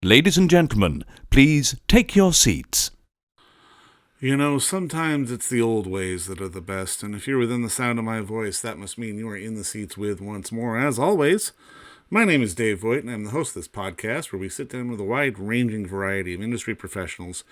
Ladies and gentlemen, please take your seats. You know, sometimes it's the old ways that are the best, and if you're within the sound of my voice, that must mean you are in the seats with once more. As always, my name is Dave Voigt, and I'm the host of this podcast where we sit down with a wide-ranging variety of industry professionals,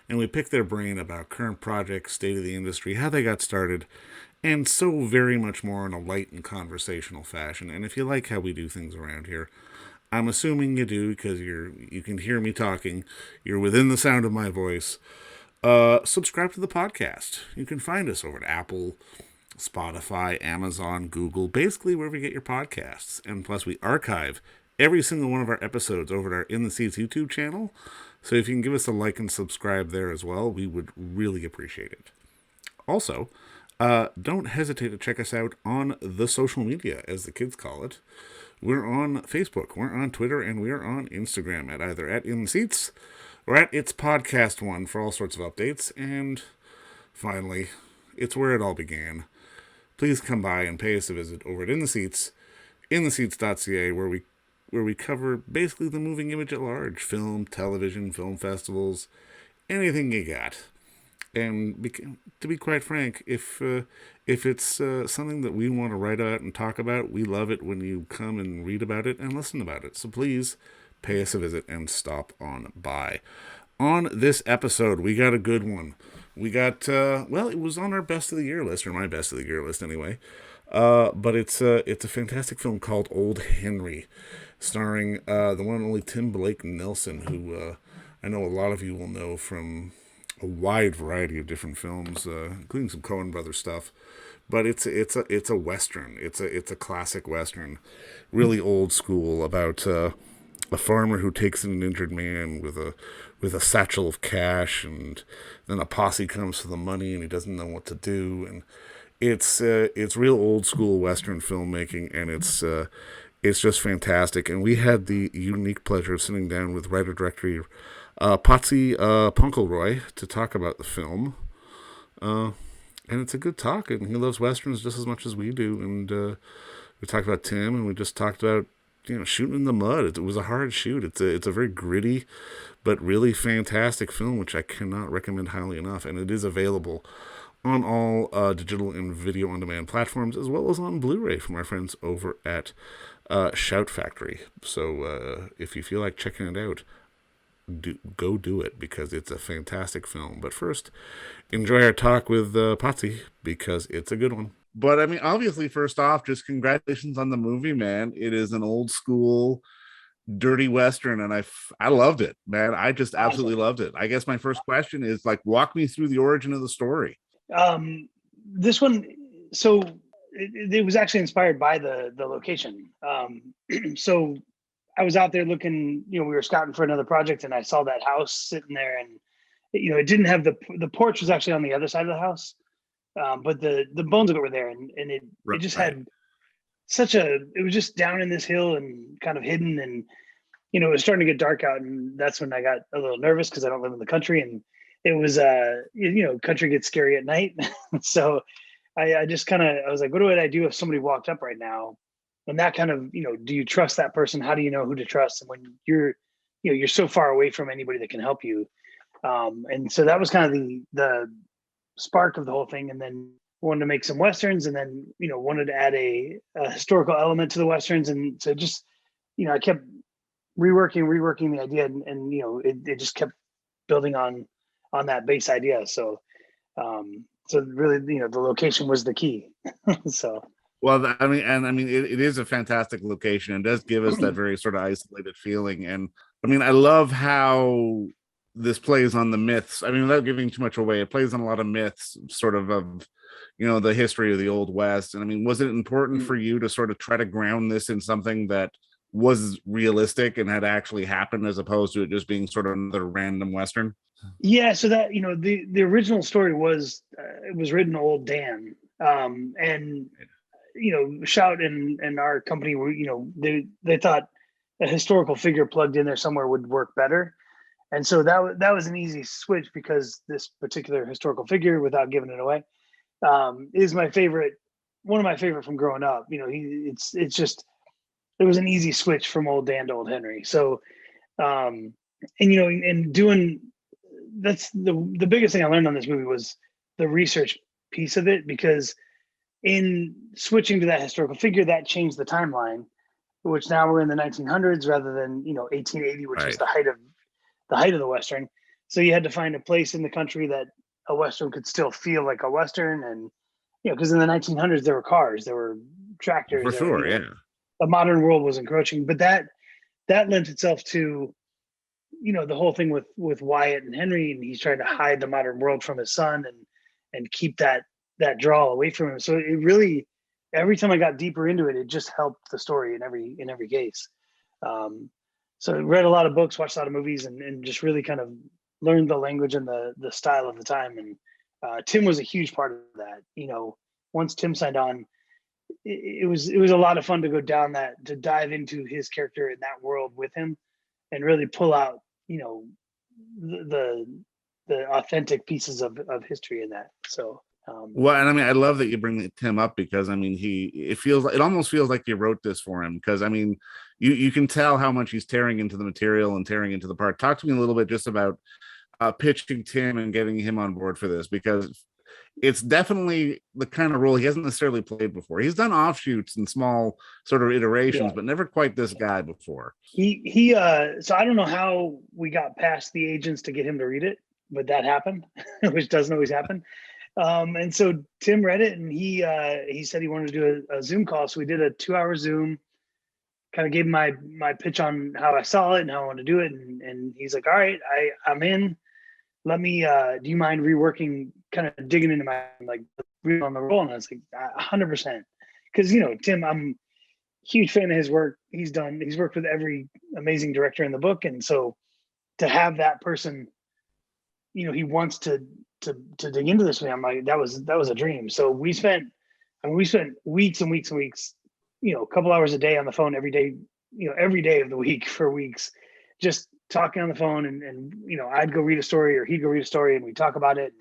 and we pick their brain about current projects, state of the industry, how they got started, and so very much more in a light and conversational fashion. And if you like how we do things around here, I'm assuming you do because you can hear me talking. You're within the sound of my voice. Subscribe to the podcast. You can find us over at Apple, Spotify, Amazon, Google, basically wherever you get your podcasts. And plus, we archive every single one of our episodes over at our In the Seats YouTube channel. So if you can give us a like and subscribe there as well, we would really appreciate it. Also, don't hesitate to check us out on the social media, as the kids call it. We're on Facebook, we're on Twitter, and we're on Instagram at either at In the Seats or at It's Podcast One for all sorts of updates. And finally, it's where it all began. Please come by and pay us a visit over at In the Seats, intheseats.ca, where we cover basically the moving image at large: film, television, film festivals, anything you got. And to be quite frank, if it's something that we want to write about and talk about, we love it when you come and read about it and listen about it. So please pay us a visit and stop on by. On this episode, we got a good one. We got, it was on our best of the year list, or my best of the year list anyway. But it's a fantastic film called Old Henry, starring the one and only Tim Blake Nelson, who I know a lot of you will know from a wide variety of different films, including some Coen Brothers stuff. But it's a western. It's a classic western, really old school, about a farmer who takes in an injured man with a satchel of cash, and then a posse comes for the money, and he doesn't know what to do. And it's real old school western filmmaking, and it's just fantastic. And we had the unique pleasure of sitting down with writer-director Potsy Ponciroli to talk about the film. And it's a good talk, and he loves westerns just as much as we do. And we talked about Tim, and we just talked about shooting in the mud. It was a hard shoot. It's a very gritty but really fantastic film, which I cannot recommend highly enough. And it is available on all digital and video on demand platforms, as well as on Blu-ray from our friends over at Shout Factory. So if you feel like checking it out, go do it, because it's a fantastic film. But first, enjoy our talk with Potsy, because it's a good one. But I mean, obviously, first off, just congratulations on the movie, man. It is an old school, dirty western, and I loved it, man. I just absolutely loved it. I guess my first question is, like, walk me through the origin of the story. This one, so it was actually inspired by the location. So I was out there looking, we were scouting for another project, and I saw that house sitting there, and it didn't have the porch was actually on the other side of the house, but the bones of it were there, and it just had it was just down in this hill and kind of hidden, and it was starting to get dark out, and that's when I got a little nervous because I don't live in the country, and it was country gets scary at night. So I just I was like, what would I do if somebody walked up right now? And that kind of, do you trust that person? How do you know who to trust? And when you're so far away from anybody that can help you. And so that was kind of the spark of the whole thing. And then wanted to make some Westerns, and then, wanted to add a historical element to the Westerns. And so just, I kept reworking the idea, and it just kept building on that base idea. So, so really, the location was the key. So. Well, it is a fantastic location, and does give us that very sort of isolated feeling. And I mean, I love how this plays on the myths. I mean, without giving too much away, it plays on a lot of myths, sort of the history of the Old West. And I mean, was it important for you to sort of try to ground this in something that was realistic and had actually happened, as opposed to it just being sort of another random Western? Yeah. So that, the original story was, it was written Old Dan. And Shout and our company were, they thought a historical figure plugged in there somewhere would work better. And so that was an easy switch, because this particular historical figure, without giving it away, is my favorite, one of my favorite from growing up. It's just, it was an easy switch from Old Dan to Old Henry. So and and doing that's the biggest thing I learned on this movie was the research piece of it, because in switching to that historical figure, that changed the timeline, which now we're in the 1900s rather than 1880, which was Right. the height of the Western. So you had to find a place in the country that a Western could still feel like a Western. And, because in the 1900s, there were cars, there were tractors, For there were, sure, yeah. the modern world was encroaching. But that lent itself to, the whole thing with Wyatt and Henry, and he's trying to hide the modern world from his son and keep that draw away from him. So it really, every time I got deeper into it, it just helped the story in every case. So I read a lot of books, watched a lot of movies, and just really kind of learned the language and the style of the time. And Tim was a huge part of that. Once Tim signed on, it was a lot of fun to go down to dive into his character in that world with him, and really pull out the authentic pieces of history in that. So Well, and I mean, I love that you bring Tim up, because I mean, it almost feels like you wrote this for him, because I mean, you can tell how much he's tearing into the material and tearing into the part. Talk to me a little bit just about pitching Tim and getting him on board for this, because it's definitely the kind of role he hasn't necessarily played before. He's done offshoots and small sort of iterations, yeah, but never quite this guy before. he so I don't know how we got past the agents to get him to read it, but that happened, which doesn't always happen. And so Tim read it, and he said he wanted to do a Zoom call. So we did a 2-hour Zoom, kind of gave him my pitch on how I saw it and how I want to do it. And he's like, all right, I'm in. Let me, do you mind reworking, kind of digging into my, like, on the role? And I was like, 100%. Because, Tim, I'm a huge fan of his work. He's worked with every amazing director in the book. And so to have that person, he wants to dig into this with me, I'm like, that was a dream. So we spent weeks and weeks and weeks, a couple hours a day on the phone every day, every day of the week for weeks, just talking on the phone. And I'd go read a story, or he'd go read a story, and we talk about it.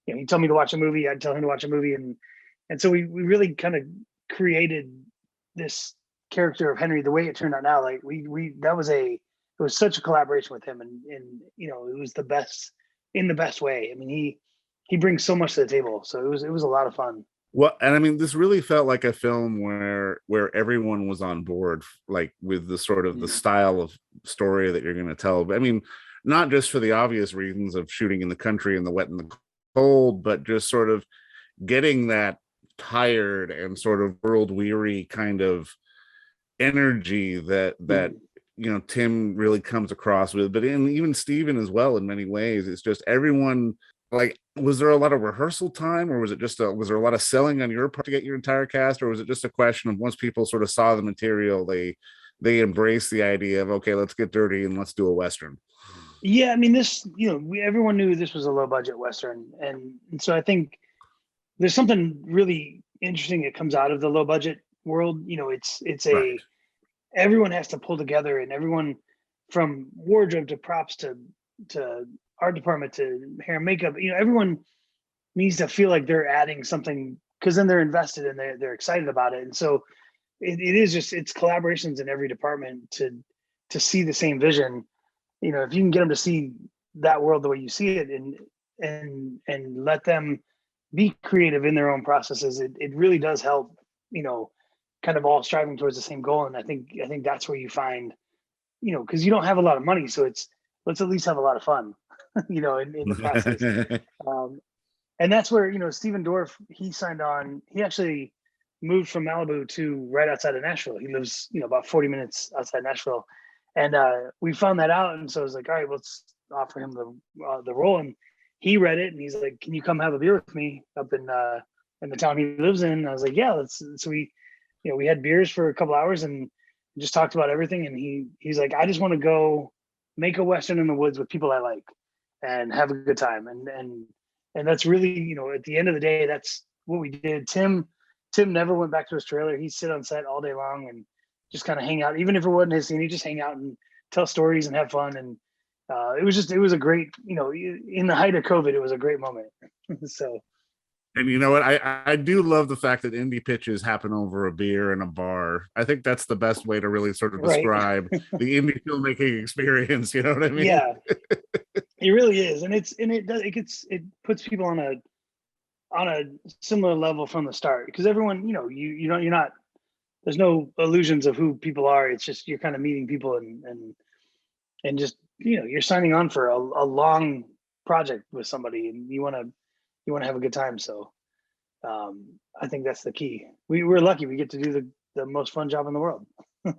He'd tell me to watch a movie, I'd tell him to watch a movie. And so we really kind of created this character of Henry the way it turned out now. Like it was such a collaboration with him, and it was the best, in the best way. I mean, he brings so much to the table. So it was a lot of fun. Well, and I mean, this really felt like a film where everyone was on board, like with the sort of the style of story that you're going to tell. I mean, not just for the obvious reasons of shooting in the country and the wet and the cold, but just sort of getting that tired and sort of world weary kind of energy that Tim really comes across with, but even Steven as well in many ways. It's just everyone. Like, was there a lot of rehearsal time, or was there a lot of selling on your part to get your entire cast, or was it just a question of once people sort of saw the material, they embraced the idea of, okay, let's get dirty and let's do a Western? Yeah, I mean, this, everyone knew this was a low budget Western, and so I think there's something really interesting that comes out of the low budget world. It's Right. everyone has to pull together, and everyone, from wardrobe to props to art department to hair and makeup, everyone needs to feel like they're adding something, because then they're invested and they're excited about it. And so it is just, it's collaborations in every department to see the same vision. If you can get them to see that world the way you see it, and let them be creative in their own processes, it really does help, kind of all striving towards the same goal. And I think that's where you find, because you don't have a lot of money, so let's at least have a lot of fun, in the process. And that's where, Stephen Dorff, he signed on. He actually moved from Malibu to right outside of Nashville. He lives, about 40 minutes outside Nashville. And we found that out. And so I was like, all right, let's offer him the role. And he read it, and he's like, can you come have a beer with me up in the town he lives in? And I was like, yeah, let's. So we had beers for a couple hours and just talked about everything. And he's like, I just want to go make a Western in the woods with people I like and have a good time. And that's really, at the end of the day, that's what we did. Tim never went back to his trailer. He'd sit on set all day long and just kind of hang out. Even if it wasn't his scene, he'd just hang out and tell stories and have fun. And it was a great, in the height of COVID, it was a great moment. So And you know what? I do love the fact that indie pitches happen over a beer in a bar. I think that's the best way to really sort of Right. describe the indie filmmaking experience. You know what I mean? Yeah, it really is. And it puts people on a similar level from the start, because everyone, you're not, there's no illusions of who people are. It's just, you're kind of meeting people, and just, you're signing on for a long project with somebody, and you want to have a good time. So I think that's the key. We're lucky we get to do the most fun job in the world,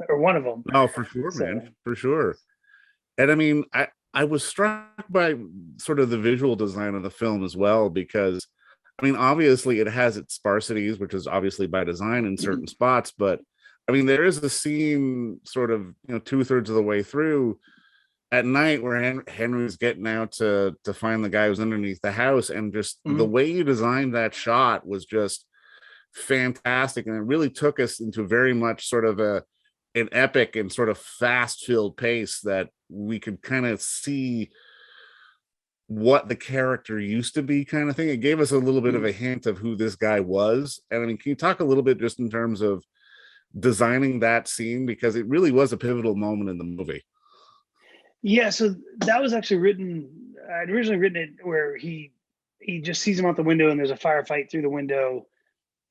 or one of them. Oh, for sure, So man, for sure. And I mean, I was struck by sort of the visual design of the film as well, because I mean, obviously it has its sparsities, which is obviously by design in certain spots, but I mean, there is a scene sort of, 2/3 of the way through at night where Henry's getting out to find the guy who's underneath the house, and just the way you designed that shot was just fantastic, and it really took us into very much sort of an epic and sort of fast filled pace that we could kind of see what the character used to be, kind of thing. It gave us a little bit of a hint of who this guy was. And I mean, can you talk a little bit just in terms of designing that scene, because it really was a pivotal moment in the movie? yeah, so that was actually written. I'd originally written it where he just sees him out the window, and there's a firefight through the window.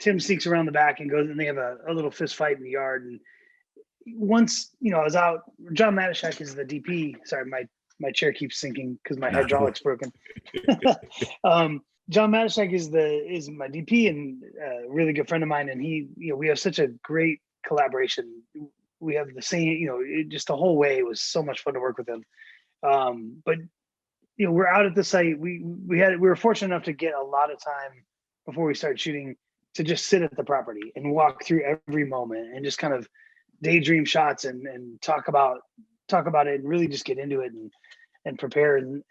Tim sneaks around the back and goes, and they have a little fist fight in the yard. And once, I was out, John Matishak is the DP. Sorry, my chair keeps sinking because my hydraulic's broken. John Matishak is my DP, and a really good friend of mine. And we have such a great collaboration. We have the same, just the whole way. It was so much fun to work with him. But we're out at the site. We were fortunate enough to get a lot of time before we started shooting to just sit at the property and walk through every moment and just kind of daydream shots and talk about it, and really just get into it and prepare, and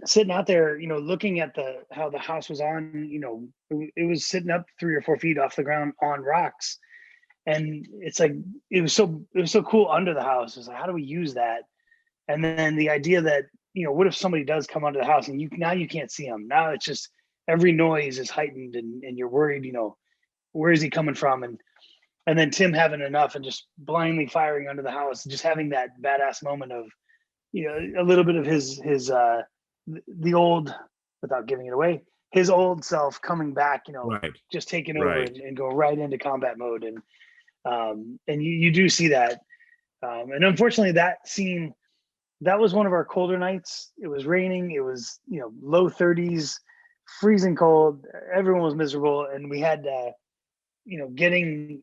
sitting out there, looking at how the house was on, it was sitting up 3 or 4 feet off the ground on rocks. And it's like, it was so cool under the house. It was like, how do we use that? And then the idea that, what if somebody does come under the house, and you can't see them. Now it's just every noise is heightened, and you're worried, where is he coming from? And then Tim having enough and just blindly firing under the house, just having that badass moment of, a little bit of his the old, without giving it away, his old self coming back, Right. just taking over Right. and go right into combat mode. And you do see that. And unfortunately that scene, that was one of our colder nights. It was raining. It was, low 30s, freezing cold. Everyone was miserable. And we had, getting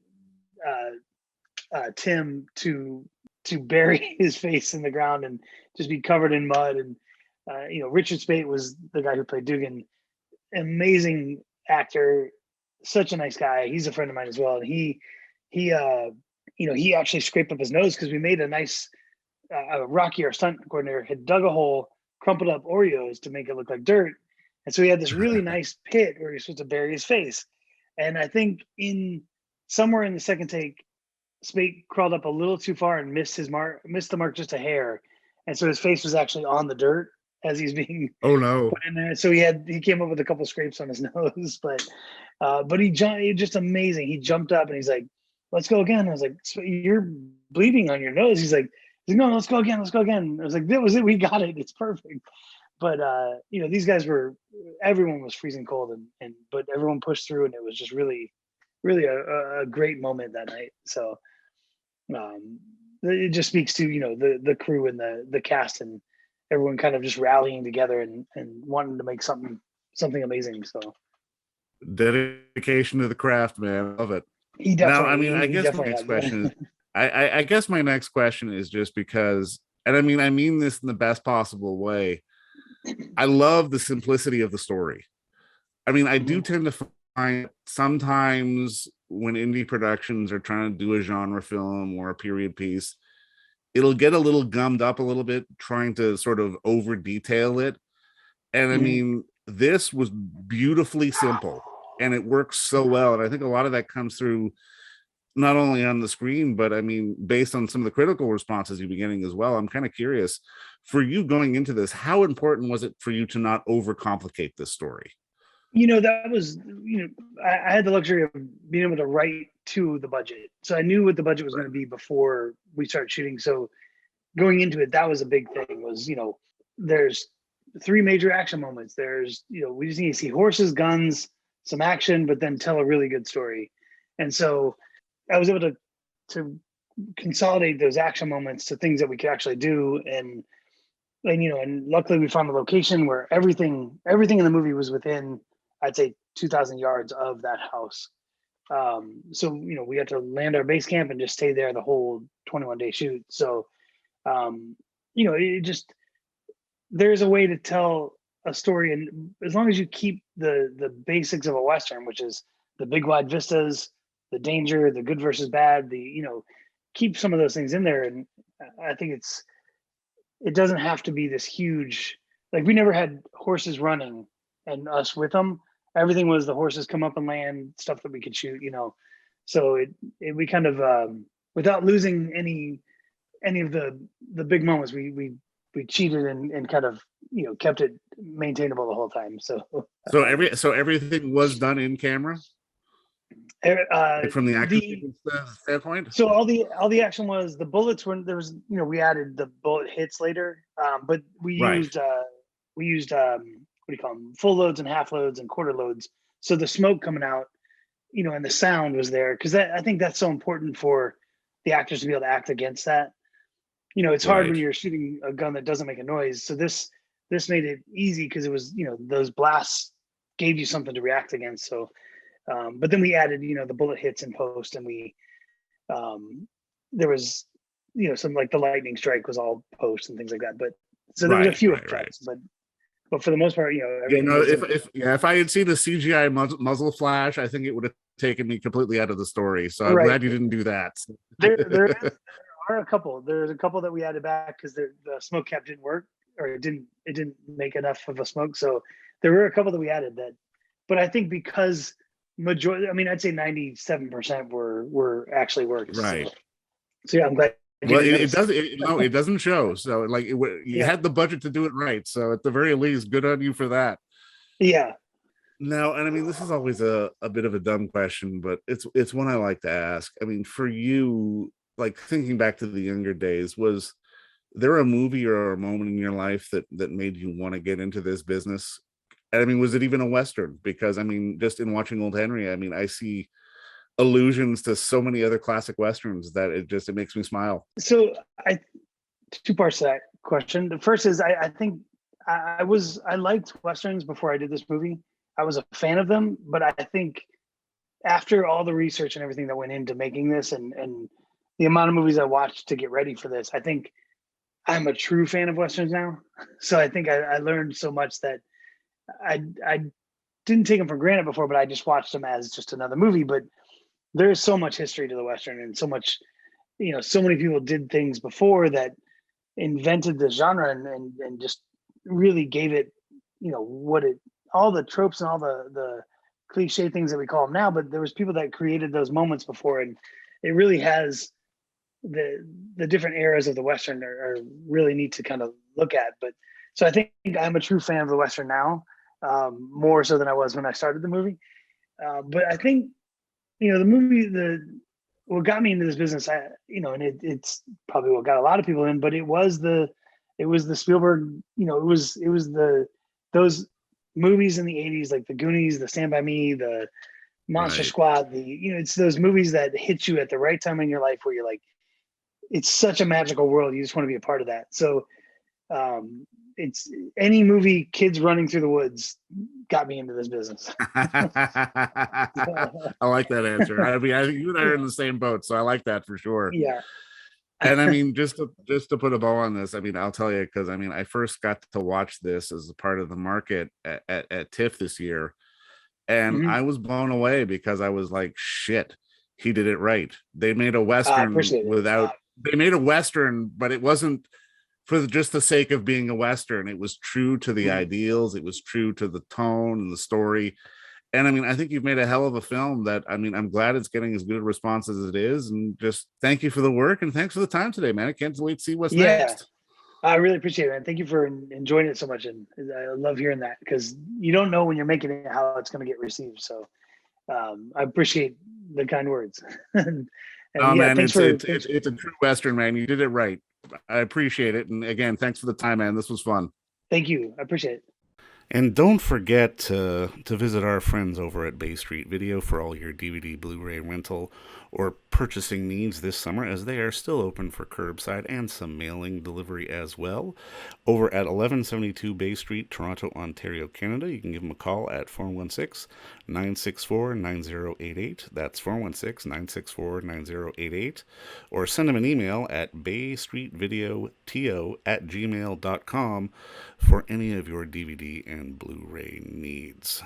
Tim to bury his face in the ground and just be covered in mud. And, Richard Spate was the guy who played Dugan. Amazing actor, such a nice guy. He's a friend of mine as well. And he actually scraped up his nose because we made a nice, Rocky, our stunt coordinator, had dug a hole, crumpled up Oreos to make it look like dirt. And so he had this really nice pit where he was supposed to bury his face. And I think somewhere in the second take, Spate crawled up a little too far and missed the mark just a hair. And so his face was actually on the dirt as he's being Oh no. put in there. So he came up with a couple scrapes on his nose, but he just amazing. He jumped up and he's like, "Let's go again." I was like, "You're bleeding on your nose." He's like, "No, let's go again. Let's go again." I was like, "That was it. We got it. It's perfect." But these guys everyone was freezing cold, but everyone pushed through, and it was just really, really a great moment that night. So it just speaks to the crew and the cast and everyone kind of just rallying together and wanting to make something amazing. So Dedication to the craft, man. Love it. he Now, definitely. I mean, I he guess my definitely next had question is, I guess my next question is just because, and I mean this in the best possible way. I love the simplicity of the story. I mean, I do tend to find sometimes when indie productions are trying to do a genre film or a period piece, it'll get a little gummed up a little bit, trying to sort of over detail it. And I mean, this was beautifully simple and it works so well. And I think a lot of that comes through not only on the screen, but I mean, based on some of the critical responses you've been getting as well. I'm kind of curious, for you going into this, how important was it for you to not overcomplicate this story? That was, I had the luxury of being able to write to the budget. So I knew what the budget was going to be before we started shooting. So going into it, that was a big thing was, there's 3 major action moments. There's, we just need to see horses, guns, some action, but then tell a really good story. And so I was able to consolidate those action moments to things that we could actually do. And luckily we found a location where everything in the movie was within, I'd say 2,000 yards of that house. So, we had to land our base camp and just stay there the whole 21-day shoot. So, it just, there's a way to tell a story. And as long as you keep the basics of a Western, which is the big wide vistas, the danger, the good versus bad, keep some of those things in there. And I think it doesn't have to be this huge, like we never had horses running and us with them. Everything was the horses come up and land, stuff that we could shoot, So we kind of, without losing any of the big moments, we cheated and kind of, kept it maintainable the whole time. So everything was done in camera? From the action standpoint? So all the action was the bullets when there was, we added the bullet hits later, but we used what do you call them, full loads and half loads and quarter loads. So the smoke coming out, and the sound was there because I think that's so important for the actors to be able to act against that. It's hard when you're shooting a gun that doesn't make a noise. So this made it easy because it was, those blasts gave you something to react against. So, but then we added, the bullet hits in post, and we, there was, some like the lightning strike was all post and things like that. But so there was a few effects, but for the most part, if I had seen a CGI muzzle flash, I think it would have taken me completely out of the story. So I'm glad you didn't do that. There are a couple. There's a couple that we added back because the smoke cap didn't work, or it didn't make enough of a smoke. So there were a couple that we added that, but I think because majority, I'd say 97% were actually worked. Right. So yeah, I'm glad. Well, it doesn't show. So like you had the budget to do it right. So at the very least, good on you for that. Yeah. Now, and this is always a bit of a dumb question, but it's one I like to ask. For you, like thinking back to the younger days, was there a movie or a moment in your life that made you want to get into this business? Was it even a Western? Because just in watching Old Henry, I see allusions to so many other classic Westerns that it makes me smile. So two parts to that question. The first is I think I liked Westerns before I did this movie. I was a fan of them, but I think after all the research and everything that went into making this and the amount of movies I watched to get ready for this, I think I'm a true fan of Westerns now. So I think I learned so much that I didn't take them for granted before, but I just watched them as just another movie. But there's so much history to the Western and so much, so many people did things before that invented the genre and just really gave it, all the tropes and all the cliche things that we call them now, but there was people that created those moments before, and it really has the different eras of the Western are really neat to kind of look at. But so I think I'm a true fan of the Western now, more so than I was when I started the movie. But I think, the movie, what got me into this business, and it's probably what got a lot of people in, but it was the Spielberg, it was those movies in the 80s, like the Goonies, the Stand By Me, the Monster Squad, it's those movies that hit you at the right time in your life where you're like, it's such a magical world. You just want to be a part of that. So it's any movie, kids running through the woods got me into this business. I like that answer. I think you and I are in the same boat, so I like that for sure. Yeah. And just to put a bow on this, I'll tell you, because I first got to watch this as a part of the market at TIFF this year, and I was blown away because I was like, shit, he did it right. They made a Western they made a Western, but it wasn't for just the sake of being a Western. It was true to the ideals. It was true to the tone and the story. And I think you've made a hell of a film that, I'm glad it's getting as good a response as it is. And just thank you for the work and thanks for the time today, man. I can't wait to see what's next. I really appreciate it, man. Thank you for enjoying it so much, and I love hearing that because you don't know when you're making it how it's going to get received. So I appreciate the kind words. And Oh yeah, man, thanks it's for it's it's it's a true Western, man. You did it right. I appreciate it, and again, thanks for the time, man. This was fun. thank you. I appreciate it. And don't forget to visit our friends over at Bay Street Video for all your DVD, Blu-ray rental, or purchasing needs this summer, as they are still open for curbside and some mailing delivery as well. Over at 1172 Bay Street, Toronto, Ontario, Canada, you can give them a call at 416-964-9088. That's 416-964-9088. Or send them an email at baystreetvideoto@gmail.com for any of your DVD and Blu-ray needs.